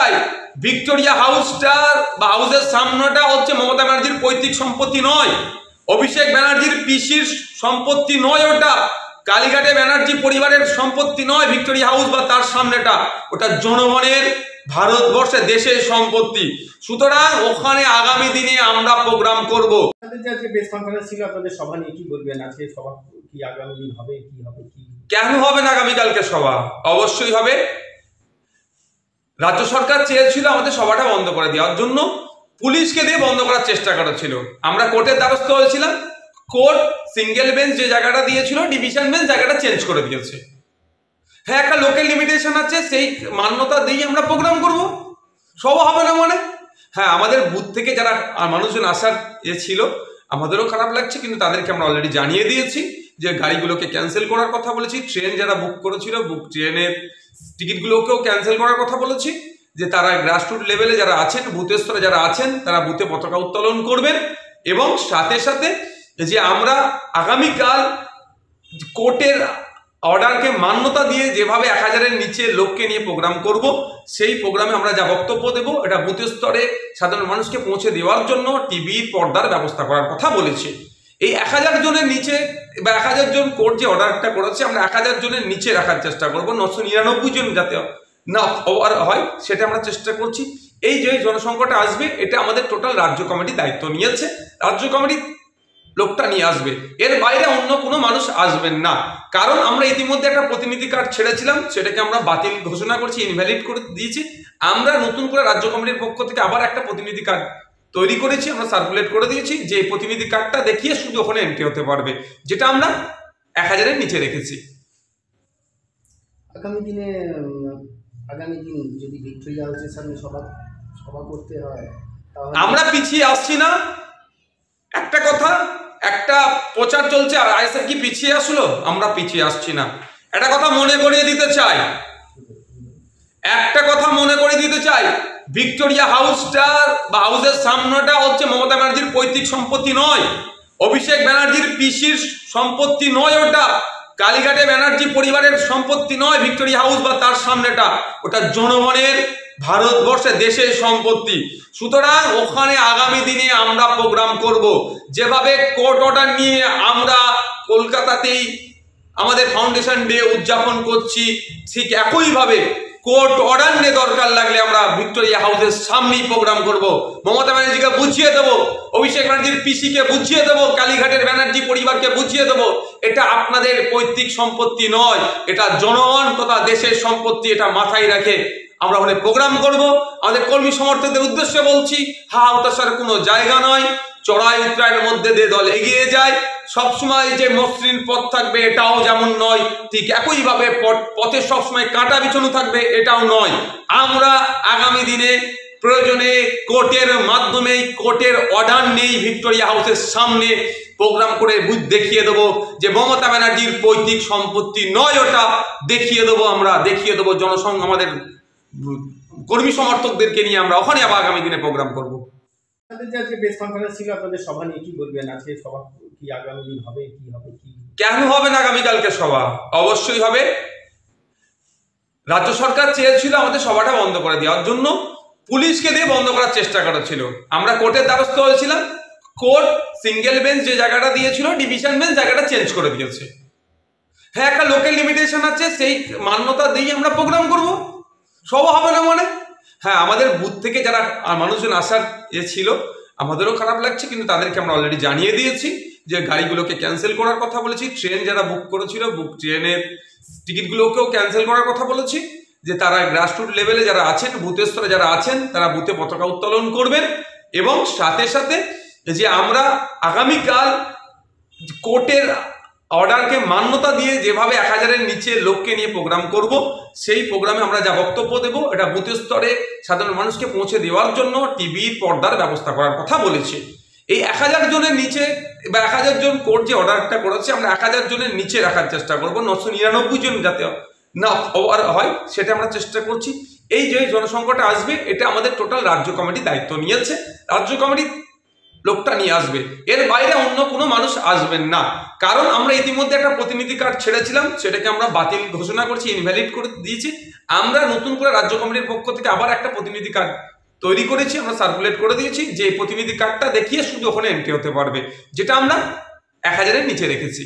চাই, ভিক্টোরিয়া হাউসটা বা হাউসের সামনেটা হচ্ছে মমতা ব্যানার্জির পৈতৃক সম্পত্তি নয়, অভিষেক ব্যানার্জির পিসির সম্পত্তি নয়, ওটা কালীঘাটে ব্যানার্জি পরিবারের সম্পত্তি নয় ভিক্টোরিয়া হাউস বা তার সামনেটা, ওটা জনগণের, ভারতবর্ষের, দেশের সম্পত্তি। সুতরাং ওখানে আগামী দিনে আমরা প্রোগ্রাম করব। প্রেস কনফারেন্স ছিল, আপনাদের সভা নিয়ে কি বলবেন? আজকে সভা কি আগামী দিন হবে, কি হবে? কি কেন হবে না? আগামীকালকে সভা অবশ্যই হবে। রাজ্য সরকার চেয়েছিল আমাদের সভাটা বন্ধ করে দেওয়ার জন্য, পুলিশকে দিয়ে বন্ধ করার চেষ্টা করেছিল। আমরা কোর্টের দ্বারস্থ হয়েছিলাম, কোর্ট সিঙ্গেল বেঞ্চ যে জায়গাটা দিয়েছিল ডিভিশন বেঞ্চ জায়গাটা চেঞ্জ করে দিয়েছে। হ্যাঁ, একটা লোকাল লিমিটেশন আছে, সেই মান্যতা দিয়ে আমরা প্রোগ্রাম করব, সভা হবে না মানে। হ্যাঁ, আমাদের বুথ থেকে যারা মানুষজন আসার ছিল আমাদেরও খারাপ লাগছে, কিন্তু তাদেরকে আমরা অলরেডি জানিয়ে দিয়েছি যে গাড়িগুলোকে ক্যান্সেল করার কথা বলেছি। ট্রেন যারা বুক করেছিল ট্রেনের টিকিটগুলোকেও ক্যান্সেল করার কথা বলেছি, যে তারা গ্রাসরুট লেভেলে যারা আছেন, বুথের স্তরে যারা আছেন তারা বুথে পতাকা উত্তোলন করবেন। এবং সাথে সাথে যে আমরা আগামীকাল কোর্টের অর্ডারকে মান্যতা দিয়ে যেভাবে 1000-এর নিচে লোককে নিয়ে প্রোগ্রাম করব, সেই প্রোগ্রামে আমরা যা বক্তব্য দেব এটা বুথের স্তরে সাধারণ মানুষকে পৌঁছে দেওয়ার জন্য টিভির পর্দার ব্যবস্থা করার কথা বলেছি। এই 1000 জনের নিচে বা 1000 জন কোর্ট যে অর্ডারটা করেছে আমরা 1000 জনের নিচে রাখার চেষ্টা করব, 999 জন যাতে না ওভার হয় সেটা আমরা চেষ্টা করছি। এই যে জনসংখ্যাটা আসবে এটা আমাদের টোটাল রাজ্য কমিটি দায়িত্ব নিয়েছে, রাজ্য কমিটি লোকটা নিয়ে আসবে, এর বাইরে অন্য কোনো মানুষ আসবেন না। কারণ আমরা ইতিমধ্যে একটা প্রতিনিধি কার্ড ছেড়েছিলাম, সেটাকে আমরা বাতিল ঘোষণা করছি, ইনভ্যালিড করে দিয়েছি। আমরা নতুন করে রাজ্য কমিটির পক্ষ থেকে আবার একটা প্রতিনিধি কার্ড তৈরি করেছি, আমরা সার্কুলেট করে দিয়েছি, যে প্রতিনিধি কার্ডটা দেখিয়ে শুধু ওখানে এন্ট্রি হতে পারবে, যেটা আমরা 1000-এর নিচে রেখেছি। আগামী দিন যদি ভিক্টোরিয়া হাউসের সামনে সভা করতে হয়, আমরা পিছিয়ে আসছি না। একটা কথা, একটা প্রচার চলছে আর আইএসএফ কি পিছিয়ে আসলো? আমরা পিছিয়ে আসছি না। একটা কথা মনে করিয়ে দিতে চাই, ভিক্টোরিয়া হাউসটা বা হাউসের সামনেটা হচ্ছে মমতা ব্যানার্জির পৈতৃক সম্পত্তি নয়, অভিষেক ব্যানার্জির পিসির সম্পত্তি নয়, ওটা কালীঘাটে ব্যানার্জি পরিবারের সম্পত্তি নয় ভিক্টোরিয়া হাউস বা তার সামনেটা, ওটা জনগণের, ভারতবর্ষের, দেশের সম্পত্তি। সুতরাং ওখানে আগামী দিনে আমরা প্রোগ্রাম করব। যেভাবে কোর্ট অর্ডার নিয়ে আমরা কলকাতাতেই আমাদের ফাউন্ডেশন ডে উদযাপন করছি, ঠিক একইভাবে কোর্ট অর্ডার নিয়ে দরকার লাগলে আমরা ভিক্টোরিয়া হাউসের সামনেই প্রোগ্রাম করব। মমতা ব্যানার্জিকে বুঝিয়ে দেবো, অভিষেক ব্যানার্জির পিসিকে বুঝিয়ে দেবো, কালীঘাটের ব্যানার্জি পরিবারকে বুঝিয়ে দেবো এটা আপনাদের পৈতৃক সম্পত্তি নয়, এটা জনগণ তথা দেশের সম্পত্তি। এটা মাথায় রাখে আমরা ওখানে প্রোগ্রাম করব। আমাদের কর্মী সমর্থকদের উদ্দেশ্যে বলছি, হা হতাশার কোনো জায়গা নয়, চড়াই উতরাইয়ের মধ্যে দিয়ে দল এগিয়ে যায়। সবসময় যে মসৃণ পথ থাকবে এটাও যেমন নয়, ঠিক একইভাবে পথে সবসময় কাঁটা বিছানো থাকবে এটাও নয়। আমরা আগামী দিনে প্রয়োজনে কোর্টের মাধ্যমে, কোর্টের অর্ডার নেই, ভিক্টোরিয়া হাউসের সামনে প্রোগ্রাম করে বুথ দেখিয়ে দেবো যে মমতা ব্যানার্জির পৈতৃক সম্পত্তি নয়, ওটা দেখিয়ে দেবো। আমরা দেখিয়ে দেবো জনসংঘ, আমাদের কর্মী সমর্থকদেরকে নিয়ে আমরা ওখানে আবার আগামী দিনে প্রোগ্রাম করব। প্রেস কনফারেন্স ছিল, আপনাদের সভা নিয়ে কি বলবেন? আজকে সভা কি আগামী দিন হবে, কি হবে? কি কেন হবে না? আগামীকালকে সভা অবশ্যই হবে। রাজ্য সরকার চেয়েছিল আমাদের সভাটা বন্ধ করে দেওয়ার জন্য, পুলিশকে দিয়ে বন্ধ করার চেষ্টা করেছিল। আমরা কোর্টের দ্বারস্থ হয়েছিলাম, কোর্ট সিঙ্গেল বেঞ্চ যে জায়গাটা দিয়েছিল ডিভিশন বেঞ্চ জায়গাটা চেঞ্জ করে দিয়েছে। হ্যাঁ, একটা লোকাল লিমিটেশন আছে, সেই মান্যতা দিয়ে আমরা প্রোগ্রাম করব, সভা হবে না মানে। হ্যাঁ, আমাদের বুথ থেকে যারা মানুষজন আসার ছিল আমাদেরও খারাপ লাগছে, কিন্তু তাদেরকে আমরা অলরেডি জানিয়ে দিয়েছি যে গাড়িগুলোকে ক্যান্সেল করার কথা বলেছি। ট্রেন যারা বুক করেছিল ট্রেনের টিকিটগুলোকেও ক্যান্সেল করার কথা বলেছি, যে তারা গ্রাসরুট লেভেলে যারা আছেন, বুথের স্তরে যারা আছেন তারা বুথে পতাকা উত্তোলন করবেন। এবং সাথে সাথে যে আমরা আগামীকাল কোর্টের অর্ডারকে মান্যতা দিয়ে যেভাবে 1000-এর নিচে লোককে নিয়ে প্রোগ্রাম করব, সেই প্রোগ্রামে আমরা যা বক্তব্য দেব এটা বুথের স্তরে সাধারণ মানুষকে পৌঁছে দেওয়ার জন্য টিভির পর্দার ব্যবস্থা করার কথা বলেছি। এই 1000 জনের নিচে বা 1000 জন কোর্ট যে অর্ডারটা করেছে আমরা 1000 জনের নিচে রাখার চেষ্টা করব, 999 জন যাতে না ওভার হয় সেটা আমরা চেষ্টা করছি। এই যে জনসংখ্যাটা আসবে এটা আমাদের টোটাল রাজ্য কমিটি দায়িত্ব নিয়েছে, রাজ্য কমিটি লোকটা নিয়ে আসবে, এর বাইরে অন্য কোনো মানুষ আসবেন না। কারণ আমরা ইতিমধ্যে একটা প্রতিনিধি কার্ড ছেড়েছিলাম, সেটাকে আমরা বাতিল ঘোষণা করছি, ইনভ্যালিড করে দিয়েছি। আমরা নতুন করে রাজ্য কমিটির পক্ষ থেকে আবার একটা প্রতিনিধি কার্ড তৈরি করেছি, আমরা সার্কুলেট করে দিয়েছি, যে প্রতিনিধি কার্ডটা দেখিয়ে শুধু ওখানে এন্ট্রি হতে পারবে, যেটা আমরা 1000-এর নিচে রেখেছি।